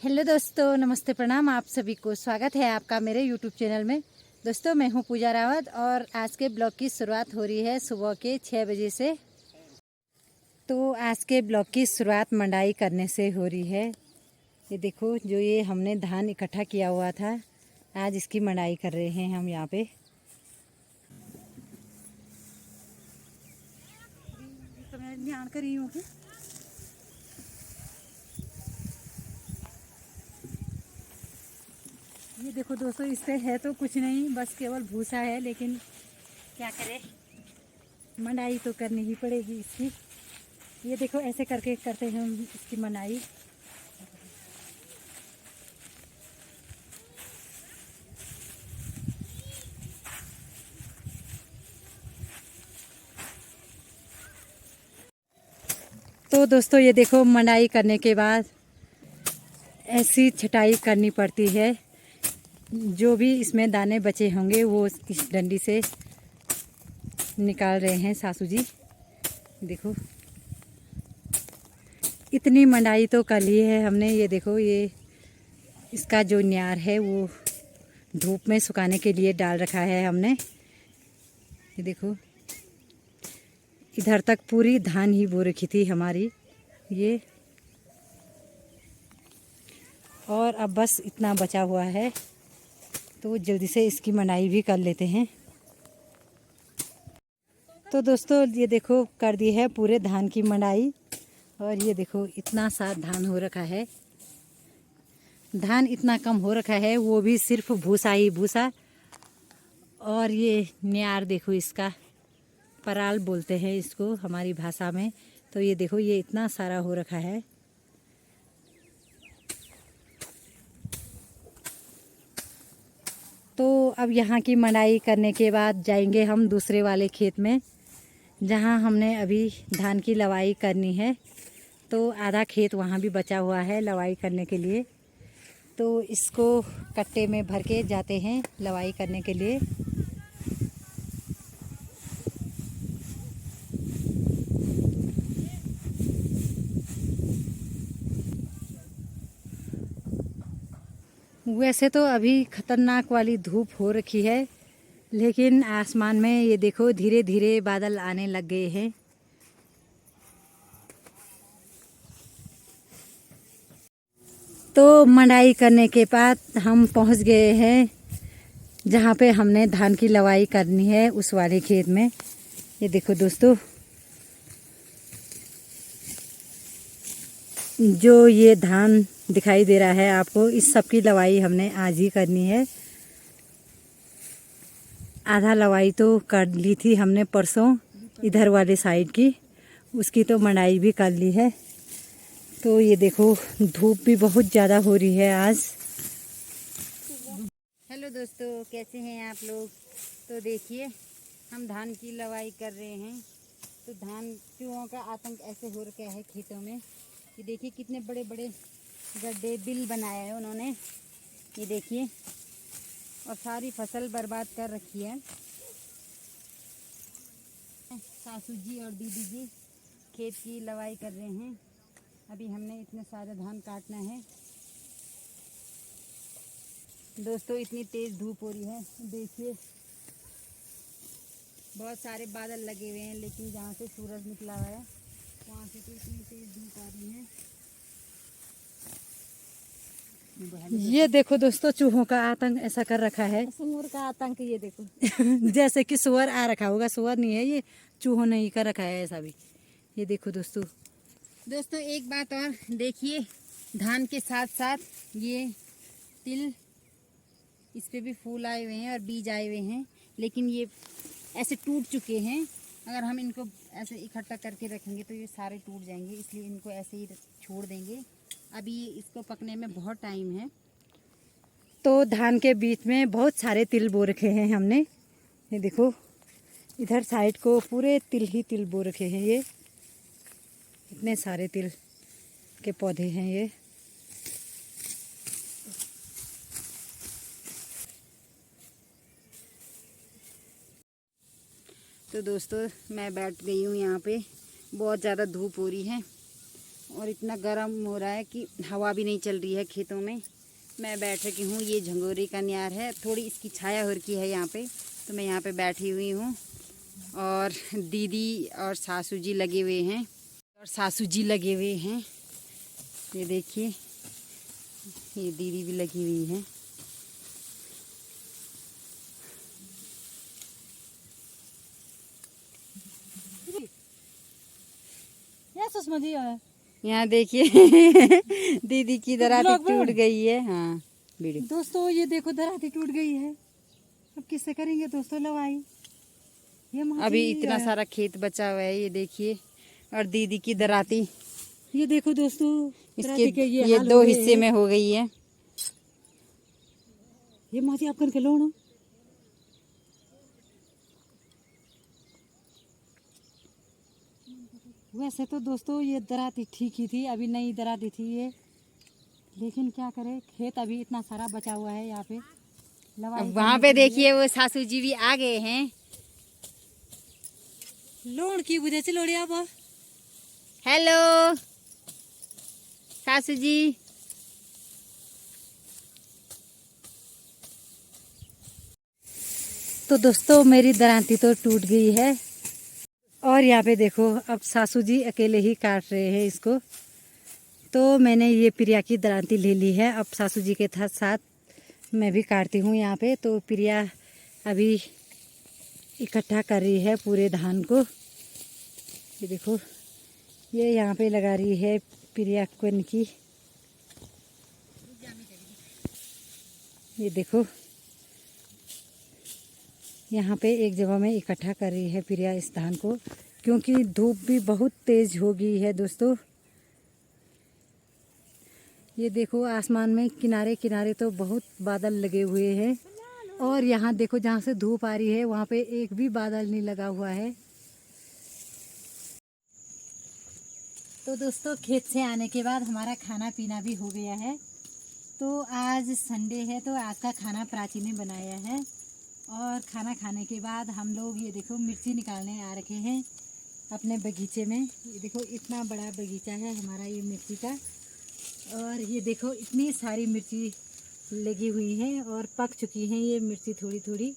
Hello दोस्तों, नमस्ते, प्रणाम। आप सभी को स्वागत है आपका मेरे यूट्यूब चैनल में। दोस्तों, मैं हूं पूजा रावत और आज के ब्लॉग की शुरुआत हो रही है सुबह के 6 बजे से। तो आज के ब्लॉग की शुरुआत मंडाई करने से हो रही है। ये देखो, जो ये हमने धान इकट्ठा किया हुआ था, आज इसकी मंडाई कर रहे हैं हम यहाँ पे। तो मैं ध्यान कर रही हूँ कि ये देखो दोस्तों, इससे है तो कुछ नहीं, बस केवल भूसा है, लेकिन क्या करें, मंडाई तो करनी ही पड़ेगी इसकी। ये देखो, ऐसे करके करते हैं हम इसकी मंडाई। तो दोस्तों, ये देखो, मंडाई करने के बाद ऐसी छटाई करनी पड़ती है। जो भी इसमें दाने बचे होंगे वो इस डंडी से निकाल रहे हैं सासू जी। देखो, इतनी मंडाई तो कर ली है हमने। ये देखो, ये इसका जो न्यार है वो धूप में सुखाने के लिए डाल रखा है हमने। ये देखो, इधर तक पूरी धान ही बो रखी थी हमारी ये, और अब बस इतना बचा हुआ है, तो जल्दी से इसकी मंडाई भी कर लेते हैं। तो दोस्तों, ये देखो, कर दी है पूरे धान की मंडाई। और ये देखो, इतना सा धान हो रखा है। धान इतना कम हो रखा है, वो भी सिर्फ भूसा ही भूसा। और ये न्यार देखो, इसका पराल बोलते हैं इसको हमारी भाषा में। तो ये देखो, ये इतना सारा हो रखा है। तो अब यहाँ की मंडाई करने के बाद जाएंगे हम दूसरे वाले खेत में, जहाँ हमने अभी धान की लवाई करनी है। तो आधा खेत वहाँ भी बचा हुआ है लवाई करने के लिए। तो इसको कट्टे में भर के जाते हैं लवाई करने के लिए। वैसे तो अभी खतरनाक वाली धूप हो रखी है, लेकिन आसमान में ये देखो, धीरे धीरे बादल आने लग गए हैं। तो मंडाई करने के बाद हम पहुंच गए हैं जहाँ पे हमने धान की लवाई करनी है, उस वाले खेत में। ये देखो दोस्तों, जो ये धान दिखाई दे रहा है आपको, इस सब की लवाई हमने आज ही करनी है। आधा लवाई तो कर ली थी हमने परसों इधर वाले साइड की, उसकी तो मंडाई भी कर ली है। तो ये देखो, धूप भी बहुत ज़्यादा हो रही है आज। हेलो दोस्तों, कैसे हैं आप लोग। तो देखिए, हम धान की लवाई कर रहे हैं। तो धान चूहों का आतंक ऐसे हो रखा है खेतों में। ये देखिए, कितने बड़े बड़े गड्ढे बिल बनाए हैं उन्होंने, ये देखिए, और सारी फसल बर्बाद कर रखी है। सासू जी और दीदी जी खेत की लवाई कर रहे हैं। अभी हमने इतने सारे धान काटना है। दोस्तों, इतनी तेज़ धूप हो रही है, देखिए, बहुत सारे बादल लगे हुए हैं, लेकिन जहाँ से सूरज निकला हुआ है वहाँ से तो इतनी तेज़ धूप आ रही है। ये देखो दोस्तों, चूहों का आतंक ऐसा कर रखा है। सुअर का आतंक, ये देखो जैसे कि सुअर आ रखा होगा, सुअर नहीं है ये, चूहों ने ही कर रखा है ऐसा भी। ये देखो दोस्तों, एक बात और देखिए, धान के साथ साथ ये तिल, इस पे भी फूल आए हुए हैं और बीज आए हुए हैं, लेकिन ये ऐसे टूट चुके हैं। अगर हम इनको ऐसे इकट्ठा करके रखेंगे तो ये सारे टूट जाएंगे, इसलिए इनको ऐसे ही छोड़ देंगे। अभी इसको पकने में बहुत टाइम है। तो धान के बीच में बहुत सारे तिल बो रखे हैं हमने। ये देखो, इधर साइड को पूरे तिल ही तिल बो रखे हैं। ये इतने सारे तिल के पौधे हैं ये। तो दोस्तों, मैं बैठ गई हूँ यहाँ पे, बहुत ज़्यादा धूप हो रही है और इतना गर्म हो रहा है कि हवा भी नहीं चल रही है खेतों में। मैं बैठ रखी हूँ, ये झंगोरी का न्यार है, थोड़ी इसकी छाया हो रखी है यहाँ पे, तो मैं यहाँ पे बैठी हुई हूँ। और दीदी और सासू जी लगे हुए हैं, ये देखिए, ये दीदी भी लगी हुई है। सुषमा जी यहाँ देखिए दीदी की दराती टूट गई है। हाँ दोस्तों, ये देखो दराती टूट गई है। अब किससे करेंगे दोस्तों लवाई? ये अभी इतना सारा खेत बचा हुआ है, ये देखिए, और दीदी की दराती ये देखो दोस्तों, इसके ये 2 हिस्से में हो गई है। ये माची आप करके लो ना। वैसे तो दोस्तों ये दराती ठीक ही थी, अभी नई दराती थी ये, लेकिन क्या करे, खेत अभी इतना सारा बचा हुआ है यहाँ पे। वहाँ पे देखिए वो सासू जी भी आ गए हैं। लोण की वजह से लोड़े आप। हेलो सासू जी। तो दोस्तों मेरी दरांती तो टूट गई है, और यहाँ पे देखो अब सासू जी अकेले ही काट रहे हैं इसको। तो मैंने ये प्रिया की दरांती ले ली है, अब सासू जी के साथ मैं भी काटती हूँ यहाँ पे। तो प्रिया अभी इकट्ठा कर रही है पूरे धान को। ये देखो, ये यहाँ पे लगा रही है प्रिया कन की। ये देखो, यहाँ पे एक जगह में इकट्ठा कर रही है प्रिया इस धान को, क्योंकि धूप भी बहुत तेज हो गई है दोस्तों। ये देखो आसमान में किनारे किनारे तो बहुत बादल लगे हुए हैं, और यहाँ देखो जहाँ से धूप आ रही है वहाँ पे एक भी बादल नहीं लगा हुआ है। तो दोस्तों खेत से आने के बाद हमारा खाना पीना भी हो गया है। तो आज संडे है, तो आज का खाना प्राची ने बनाया है। और खाना खाने के बाद हम लोग ये देखो मिर्ची निकालने आ रखे हैं अपने बगीचे में। ये देखो इतना बड़ा बगीचा है हमारा ये मिर्ची का, और ये देखो इतनी सारी मिर्ची लगी हुई है और पक चुकी हैं ये मिर्ची थोड़ी थोड़ी।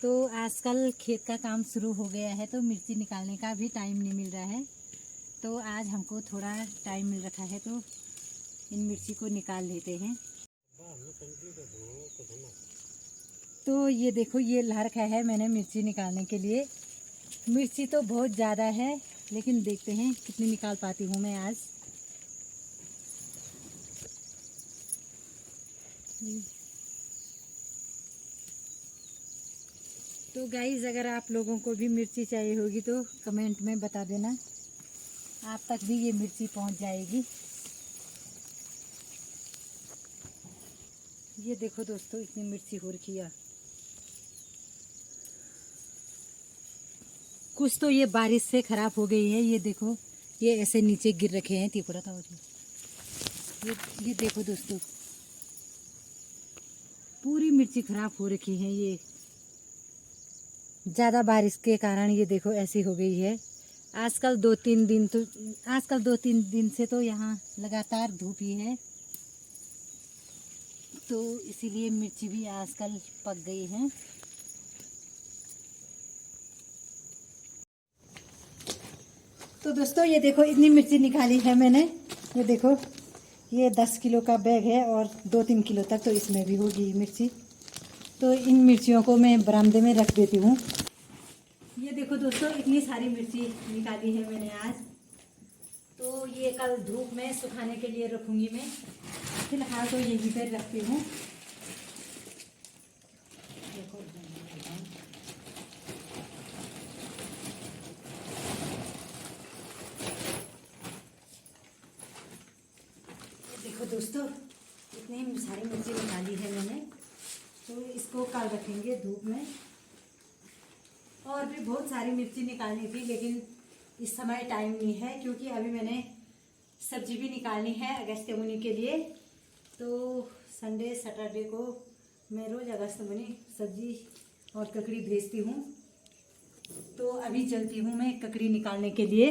तो आजकल खेत का काम शुरू हो गया है, तो मिर्ची निकालने का भी टाइम नहीं मिल रहा है। तो आज हमको थोड़ा टाइम मिल रखा है, तो इन मिर्ची को निकाल लेते हैं। तो ये देखो ये ला रखा है मैंने मिर्ची निकालने के लिए। मिर्ची तो बहुत ज़्यादा है, लेकिन देखते हैं कितनी निकाल पाती हूँ मैं आज। तो गाइस, अगर आप लोगों को भी मिर्ची चाहिए होगी तो कमेंट में बता देना, आप तक भी ये मिर्ची पहुंच जाएगी। ये देखो दोस्तों इतनी मिर्ची हो रखी है। कुछ तो ये बारिश से खराब हो गई है, ये देखो ये ऐसे नीचे गिर रखे हैं तिपड़ा था। ये देखो दोस्तों पूरी मिर्ची खराब हो रखी है, ये ज़्यादा बारिश के कारण ये देखो ऐसी हो गई है। आजकल 2-3 दिन से तो यहाँ लगातार धूप ही है, तो इसीलिए मिर्ची भी आजकल पक गई है। तो दोस्तों ये देखो इतनी मिर्ची निकाली है मैंने। ये देखो ये 10 किलो का बैग है, और 2-3 किलो तक तो इसमें भी होगी मिर्ची। तो इन मिर्चियों को मैं बरामदे में रख देती हूँ। ये देखो दोस्तों इतनी सारी मिर्ची निकाली है मैंने आज। तो ये कल धूप में सुखाने के लिए रखूँगी मैं, फिलहाल तो यहीं पर रखती हूँ। देखो दोस्तों इतनी सारी मिर्ची निकाली है मैंने, तो इसको कल रखेंगे धूप में। और भी बहुत सारी मिर्ची निकालनी थी, लेकिन इस समय टाइम नहीं है, क्योंकि अभी मैंने सब्जी भी निकालनी है अगस्त मुनि के लिए। तो संडे सैटरडे को मैं रोज़ अगस्त मुनि सब्जी और ककड़ी भेजती हूँ। तो अभी चलती हूँ मैं ककड़ी निकालने के लिए।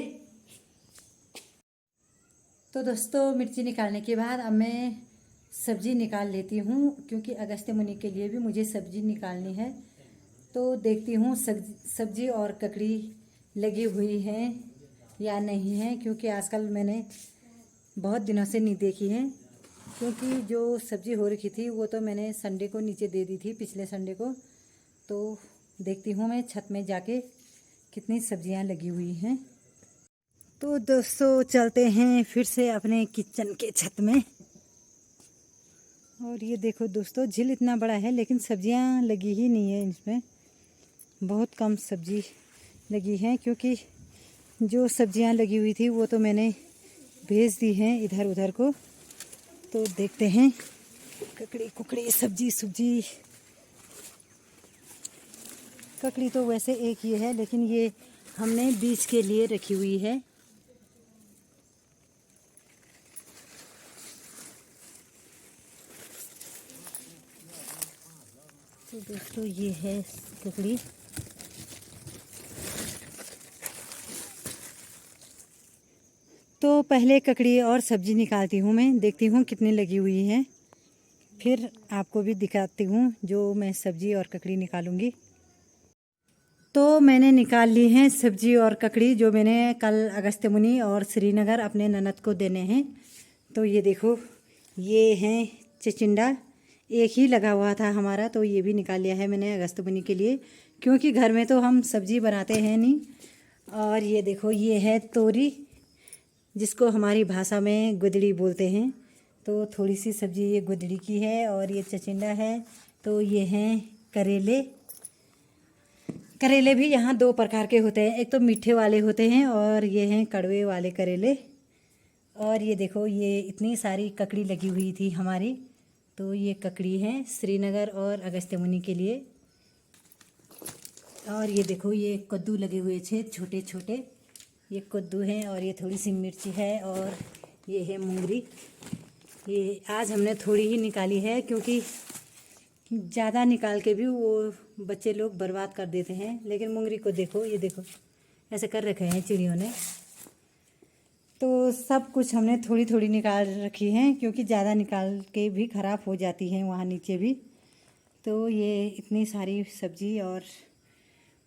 तो दोस्तों मिर्ची निकालने के बाद अब मैं सब्जी निकाल लेती हूँ, क्योंकि अगस्त्य मुनि के लिए भी मुझे सब्जी निकालनी है। तो देखती हूँ सब्जी और ककड़ी लगी हुई हैं या नहीं है, क्योंकि आजकल मैंने बहुत दिनों से नहीं देखी है। क्योंकि जो सब्जी हो रखी थी वो तो मैंने संडे को नीचे दे दी थी, पिछले संडे को। तो देखती हूँ मैं छत में जाके कितनी सब्जियां लगी हुई हैं। तो दोस्तों चलते हैं फिर से अपने किचन के छत में। और ये देखो दोस्तों, झील इतना बड़ा है लेकिन सब्जियां लगी ही नहीं है इसमें, बहुत कम सब्जी लगी हैं। क्योंकि जो सब्जियां लगी हुई थी वो तो मैंने भेज दी हैं इधर उधर को। तो देखते हैं ककड़ी कुकड़ी सब्जी। ककड़ी तो वैसे एक ही है, लेकिन ये हमने बीज के लिए रखी हुई है। तो दोस्तों ये है ककड़ी। तो पहले ककड़ी और सब्जी निकालती हूँ मैं, देखती हूँ कितनी लगी हुई है, फिर आपको भी दिखाती हूँ जो मैं सब्जी और ककड़ी निकालूंगी। तो मैंने निकाल ली हैं सब्जी और ककड़ी, जो मैंने कल अगस्त्य मुनि और श्रीनगर अपने ननद को देने हैं। तो ये देखो, ये हैं चिचिंडा, एक ही लगा हुआ था हमारा, तो ये भी निकाल लिया है मैंने अगस्त्य मुनि के लिए, क्योंकि घर में तो हम सब्जी बनाते हैं नहीं। और ये देखो, ये है तोरी, जिसको हमारी भाषा में गुदड़ी बोलते हैं। तो थोड़ी सी सब्जी ये गुदड़ी की है। और ये चिचिंडा है। तो ये हैं करेले। करेले भी यहाँ दो प्रकार के होते हैं, एक तो मीठे वाले होते हैं और ये हैं कड़वे वाले करेले। और ये देखो, ये इतनी सारी ककड़ी लगी हुई थी हमारी। तो ये ककड़ी है श्रीनगर और अगस्त्य मुनि के लिए। और ये देखो, ये कद्दू लगे हुए थे छोटे छोटे, ये कद्दू हैं। और ये थोड़ी सी मिर्ची है। और ये है मूंगरी। ये आज हमने थोड़ी ही निकाली है, क्योंकि ज़्यादा निकाल के भी वो बच्चे लोग बर्बाद कर देते हैं। लेकिन मूंगरी को देखो, ये देखो ऐसे कर रखे हैं चिड़ियों ने। तो सब कुछ हमने थोड़ी थोड़ी निकाल रखी हैं, क्योंकि ज़्यादा निकाल के भी ख़राब हो जाती हैं वहाँ नीचे भी। तो ये इतनी सारी सब्जी और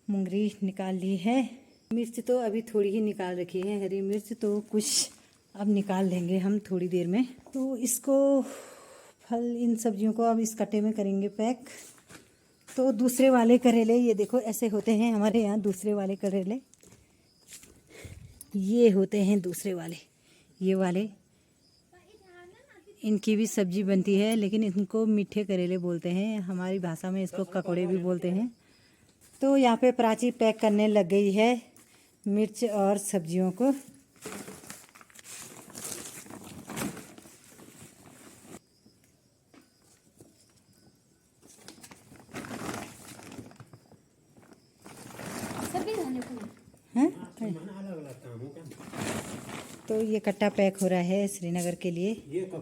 मूंगरी निकाल ली है। मिर्च तो अभी थोड़ी ही निकाल रखी है, हरी मिर्च तो कुछ अब निकाल लेंगे हम थोड़ी देर में। तो इसको इन सब्जियों को अब इस कट्टे में करेंगे पैक। तो दूसरे वाले करेले, ये देखो ऐसे होते हैं हमारे यहाँ दूसरे वाले करेले, ये होते हैं दूसरे वाले, ये वाले। इनकी भी सब्जी बनती है, लेकिन इनको मीठे करेले बोलते हैं, हमारी भाषा में इसको ककोड़े भी बोलते हैं। तो यहाँ पे प्राची पैक करने लग गई है मिर्च और सब्जियों को। हैं? तो ये कट्टा पैक हो रहा है श्रीनगर के लिए,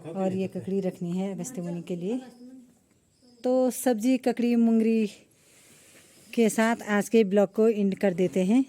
और ये ककड़ी रखनी है अगस्त्य मुनि के लिए। तो सब्जी ककड़ी मूंगरी के साथ आज के ब्लॉग को एंड कर देते हैं।